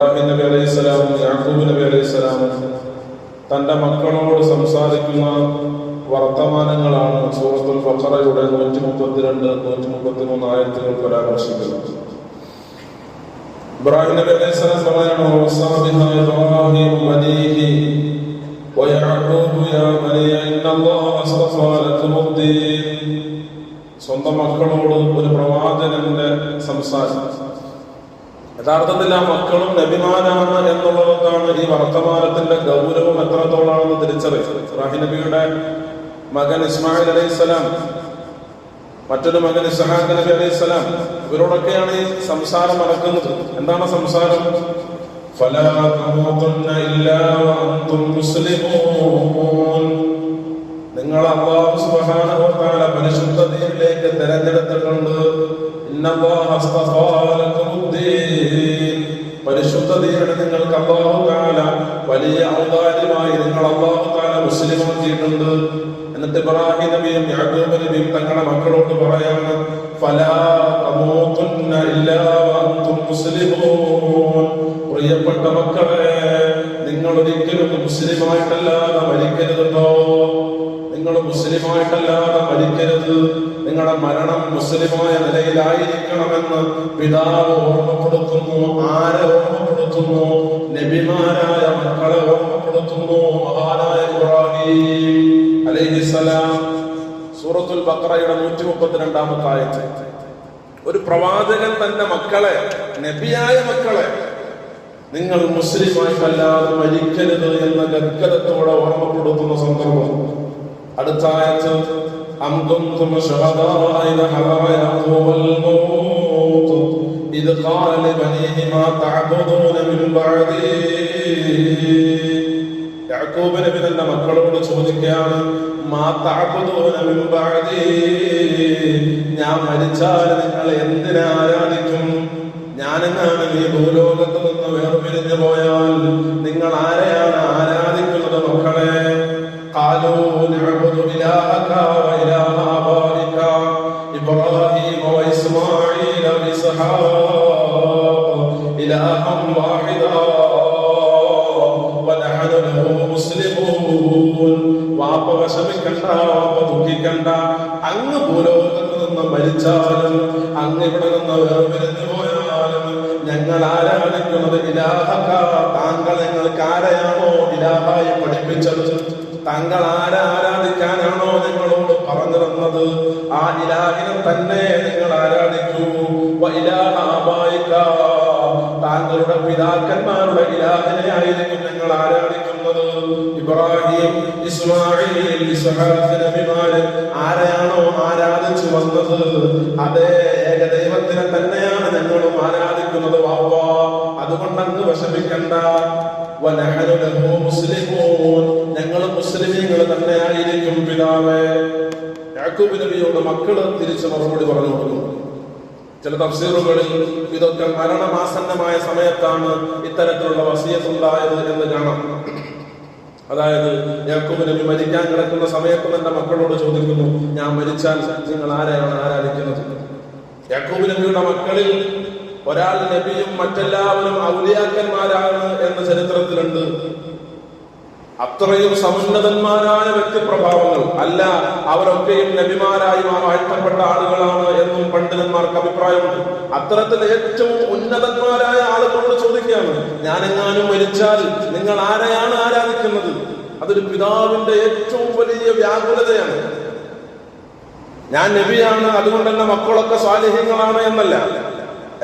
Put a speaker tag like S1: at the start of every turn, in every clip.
S1: നബി അലൈഹിസ്സലാമും യാക്കൂബ് നബി അലൈഹിസ്സലാമും തന്റെ മക്കളോട് സംസാരിക്കുന്ന വർത്തമാനങ്ങളാണ് സൂറത്തുൽ ബഖറയുടെ 132, 133 ആയത്തുകൾ പരാമർശിക്കുന്നത്. ഇബ്രാഹിം നബി അലൈഹിസ്സലാം പറയാണ്, ഇബ്രാഹിം ബനീഹി വയഅഖൂബ് യാ ബനിയ ഇന്നല്ലാഹ അസ്തഫാ ലക്കുമുദ്ദീൻ. സ്വന്തം മക്കളോട് ഒരു പ്രവാചകന്റെ സംസാരം. യഥാർത്ഥത്തിൽ ആ മക്കളും നബിമാരാണ് എന്നുള്ളതാണ് ഈ വർത്തമാനത്തിന്റെ ഗൗരവം എത്രത്തോളാണെന്ന് തിരിച്ചറിയും. ഇബ്രാഹിം നബിയുടെ മകൻ ഇസ്മായിൽ അലൈഹിസ്സലാം, മറ്റൊരു മകൻ ഇസ്ഹാഖ് നബി അലൈഹിസ്സലാം, ഇവരോടൊക്കെയാണ് ഈ സംസാരം നടക്കുന്നത്. എന്താണ് സംസാരം? ഫലാ തമൂതുന്ന ഇല്ലാ വഅൻതും മുസ്ലിമൂൻ. നിങ്ങൾ അല്ലാഹു സുബ്ഹാനഹു വ തആല പരിശുദ്ധ ദീനിലേക്ക് തിരഞ്ഞെടുത്തിട്ടുണ്ട്. ഇന്നല്ലാഹ അസ്തഫാ ലക്കുമുദ്ദീൻ. പരിശുദ്ധ ദീനിനെ നിങ്ങൾക്ക് അല്ലാഹു തആല വലിയ ഔദാര്യമായി നിങ്ങൾ അല്ലാഹു തആല മുസ്ലിമാക്കിയിട്ടുണ്ട്. എന്നിട്ട് ഇബ്രാഹിം നബിയും യാക്കൂബ് നബിയും തങ്ങളുടെ മക്കളോട് പറയാണ്, ഫലാ തമൂതുന്ന ഇല്ലാ വഅൻതും മുസ്ലിമൂൻ. പ്രിയപ്പെട്ട മക്കളെ, നിങ്ങൾ ഒരിക്കലും മുസ്ലിമായിട്ടല്ലാതെ മരിക്കരുതോ. നിങ്ങൾ മുസ്ലിമായിട്ടല്ലാതെ മരിക്കരുത്. നിങ്ങളുടെ മരണം മുസ്ലിമായ നിലയിലായിരിക്കണമെന്ന് പിതാവ് ഓർമ്മപ്പെടുത്തുന്നു. ആരെ ഓർമ്മപ്പെടുത്തുന്നു? നബിമാരായ മക്കളെ ഓർമ്മപ്പെടുത്തുന്നു. മഹാനായ ഇബ്രാഹിം അലൈഹിസ്സലാം. സൂറത്തുൽ ബഖറയുടെ 132 ആയത്ത്. ഒരു പ്രവാചകൻ തന്റെ മക്കളെ, നബിയായ മക്കളെ, നിങ്ങൾ മുസ്ലിമായിട്ടല്ലാതെ മരിക്കരുത് എന്ന ഗദ്ഗതത്തോടെ ഓർമ്മപ്പെടുത്തുന്ന സന്ദർഭം. അടുത്ത ആയത്ത്, أم كنتم شهداء إذ حضر يعقوب الموت إذ قال لبنيه ما تعبدون من بعدي. യാക്കൂബ് നബി തന്റെ മക്കളോട് ചോദിക്കുകയാണ്, മാ തഅബുദൂന മിൻ ബഅദി. ഞാൻ മരിച്ചാൽ നിങ്ങൾ എന്തിനെ ആരാധിക്കും? ഞാനെങ്ങാണ് ഈ ഭൂലോകത്ത് നിന്ന് വേർപിരിഞ്ഞു പോയാൽ നിങ്ങൾ ആരെയാണ് ആരാധിക്കുന്നത് മക്കളെ? قالوا نعبد إلهك وإله آبائك إبراهيم وإسماعيل وإسحاق إلها واحدا ونحن له مسلمون. വാപ്പ വിഷമിക്കണ്ട, വാപ്പ ദുഃഖിക്കണ്ട. അങ്ങ് ഭൂലോകത്ത് നിന്ന് മരിച്ചാലും അങ്ങ് ഇവിടെ നിന്ന് വേർപിരിഞ്ഞു പോയാലും ഞങ്ങൾ ആരാധിക്കുന്നത് ഇലാഹക. താങ്കൾ ഞങ്ങൾക്ക് ആരെയാണോ ഇലാഹായി പഠിപ്പിച്ചത്, താങ്കൾ ആരാധിക്കാനാണോ ഞങ്ങളോട് പറഞ്ഞു തന്നത്, ആ ഇലാഹിനെ തന്നെ നിങ്ങൾ ആരാധിക്കൂ. താങ്കളുടെ പിതാക്കന്മാരുടെ ഇലാഹിനെ ആയിരിക്കും ഞങ്ങൾ ആരാധിക്കുന്നത്. ഇബ്രാഹിം, ഇസ്മായിൽ, ഇസ്ഹാഖ് നബിമാര് ആരെയാണോ ആരാധിച്ചു വന്നത്, അതേ ഏകദൈവത്തിനെ തന്നെയാണ് ഞങ്ങളും ആരാധിക്കുന്നത് വാപ്പ. അതുകൊണ്ടങ്ങ് വിഷമിക്കണ്ട. വനഹനു ലഹു മുസ്ലിമൂൻ. ഞങ്ങൾ മുസ്ലിമീങ്ങൾ തന്നെയായിരിക്കും പിതാവേ. യാക്കൂബ് നബിയോട് മക്കള് തിരിച്ചു മറുപടി പറഞ്ഞു കൊടുക്കുന്നു. ചില തഫ്സീറുകളിൽ ഇതൊക്കെ മരണമാസന്നമായ സമയത്താണ് ഇത്തരത്തിലുള്ള വസിയത്തുണ്ടായത് എന്ന് കാണാം. അതായത് യാക്കൂബ് നബി മരിക്കാൻ കിടക്കുന്ന സമയത്ത് തന്റെ മക്കളോട് ചോദിക്കുന്നു, ഞാൻ മരിച്ചാൽ നിങ്ങൾ ആരെയാണ് ആരാധിക്കുന്നത്? യാക്കൂബ് നബിയുടെ മക്കളിൽ ഒരാൾ നബിയും മറ്റെല്ലാവരും ഔലിയാക്കന്മാരാണ് എന്ന് ചരിത്രത്തിലുണ്ട്. അത്രയും സമുന്നതന്മാരായ വ്യക്തിപ്രഭാവങ്ങൾ അല്ല, അവരൊക്കെയും നബിമാരായി വാഴ്ത്തപ്പെട്ട ആളുകളാണ് എന്നും പണ്ഡിതന്മാർക്ക് അഭിപ്രായമുണ്ട്. അത്തരത്തിൽ ഏറ്റവും ഉന്നതന്മാരായ ആളുകളോട് ചോദിക്കുകയാണ്, ഞാനെങ്ങാനും മരിച്ചാൽ നിങ്ങൾ ആരെയാണ് ആരാധിക്കുന്നത്? അതൊരു പിതാവിന്റെ ഏറ്റവും വലിയ വ്യാകുലതയാണ്. ഞാൻ നബിയാണ്, അതുകൊണ്ട് എന്റെ മക്കളൊക്കെ സ്വാലിഹ്യങ്ങളാണ് എന്നല്ല.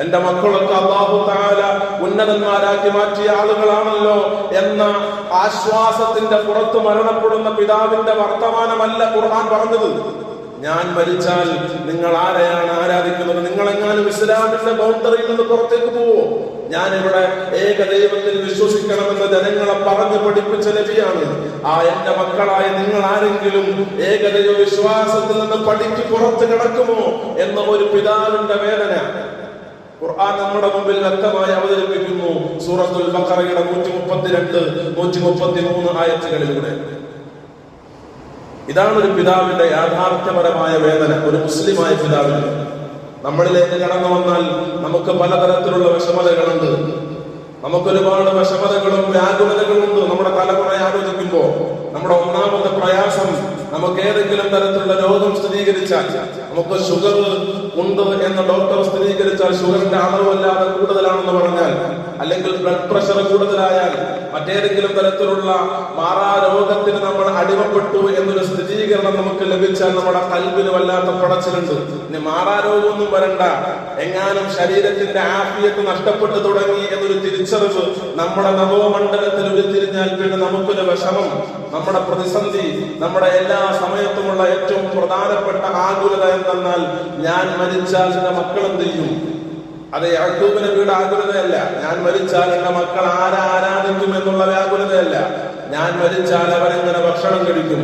S1: എന്റെ മക്കളൊക്കെ അല്ലാഹു തആല ഉന്നതന്മാരാക്കി മാറ്റിയ ആളുകളാണല്ലോ എന്ന ആശ്വാസത്തിന്റെ പുറത്ത് മരണപ്പെടുന്ന പിതാവിന്റെ വർത്തമാനമല്ല ഖുർആൻ പറഞ്ഞത്. ഞാൻ മരിച്ചാൽ നിങ്ങൾ ആരെയാണ് ആരാധിക്കുന്നത്? നിങ്ങളെങ്ങാനും ഇസ്ലാമിന്റെ ബൗണ്ടറിയിൽ നിന്ന് പുറത്തേക്ക് പോവോ? ഞാനിവിടെ ഏകദൈവത്തിൽ വിശ്വസിക്കണമെന്ന് ജനങ്ങളെ പറഞ്ഞു പഠിപ്പിച്ച നബിയാണ്. ആ എന്റെ മക്കളായ നിങ്ങൾ ആരെങ്കിലും ഏകദൈവ വിശ്വാസത്തിൽ നിന്ന് പടിക്ക് പുറത്ത് കിടക്കുമോ എന്ന ഒരു പിതാവിന്റെ വേദന ഖുർആൻ നമ്മുടെ മുമ്പിൽ വ്യക്തമായി അവതരിപ്പിക്കുന്നു. സൂറത്തുൽ ബഖറയുടെ 132, 133 ആയത്തുകളിലൂടെ. ഇതാണ് ഒരു പിതാവിന്റെ യാഥാർത്ഥ്യപരമായ വേദന, ഒരു മുസ്ലിമായ പിതാവിന്. നമ്മളിലേക്ക് കടന്നു വന്നാൽ നമുക്ക് പലതരത്തിലുള്ള വിഷമതകളുണ്ട്. നമുക്കൊരുപാട് വിഷമതകളും വ്യാകുലതകളും ഉണ്ട്. നമ്മുടെ തലമുറയെ ആലോചിക്കുമ്പോ നമ്മുടെ ഒന്നാമത്തെ പ്രയാസം, നമുക്ക് ഏതെങ്കിലും തരത്തിലുള്ള രോഗം സ്ഥിരീകരിച്ചാൽ, നമുക്ക് ഷുഗർ ഉണ്ട് എന്ന് ഡോക്ടർ സ്ഥിരീകരിച്ചാൽ, ഷുഗറിന്റെ അളവല്ലാതെ കൂടുതലാണെന്ന് പറഞ്ഞാൽ, അല്ലെങ്കിൽ ബ്ലഡ് പ്രഷർ കൂടുതലായാൽ, മറ്റേതെങ്കിലും തരത്തിലുള്ള മാറാ രോഗത്തിന് നമ്മൾ അടിമപ്പെട്ടു എന്നൊരു സ്ഥിരീകരണം നമുക്ക് ലഭിച്ചാൽ നമ്മുടെ കൽബിന് വല്ലാത്ത പടച്ചിലുണ്ട്. ഇനി മാറാ രോഗമൊന്നും വരണ്ട, എങ്ങാനും ശരീരത്തിന്റെ ആഫിയത്ത് നഷ്ടപ്പെട്ടു തുടങ്ങി എന്നൊരു തിരിച്ചറിവ് നമ്മുടെ നവമണ്ഡലത്തിൽ ഉരുത്തിരിഞ്ഞാൽ പിന്നെ നമുക്കൊരു വിഷമം, നമ്മുടെ പ്രതിസന്ധി, നമ്മുടെ എല്ലാ സമയത്തുമുള്ള ഏറ്റവും പ്രധാനപ്പെട്ട ആകുലത എന്തെന്നാൽ, ഞാൻ മരിച്ചാൽ എന്റെ മക്കൾ എന്ത് ചെയ്യും? അത് യാക്കൂബ് നബിയുടെ ആകുലതയല്ല. ഞാൻ മരിച്ചാൽ എന്റെ മക്കൾ ആരാധിക്കും എന്നുള്ള വ്യാകുലതയല്ല. ഞാൻ മരിച്ചാൽ അവരെങ്ങനെ ഭക്ഷണം കഴിക്കും?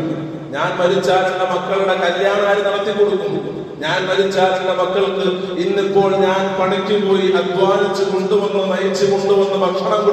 S1: ഞാൻ മരിച്ചാൽ എന്റെ മക്കളുടെ കല്യാണം ആര് നടത്തി കൊടുക്കും? ഞാൻ മരിച്ചാൽ എന്റെ മക്കൾക്ക് ഇന്നിപ്പോൾ ഞാൻ പണിക്ക് പോയി അധ്വാനിച്ച് കൊണ്ടുവന്ന് നയിച്ചു കൊണ്ടുവന്ന് ഭക്ഷണം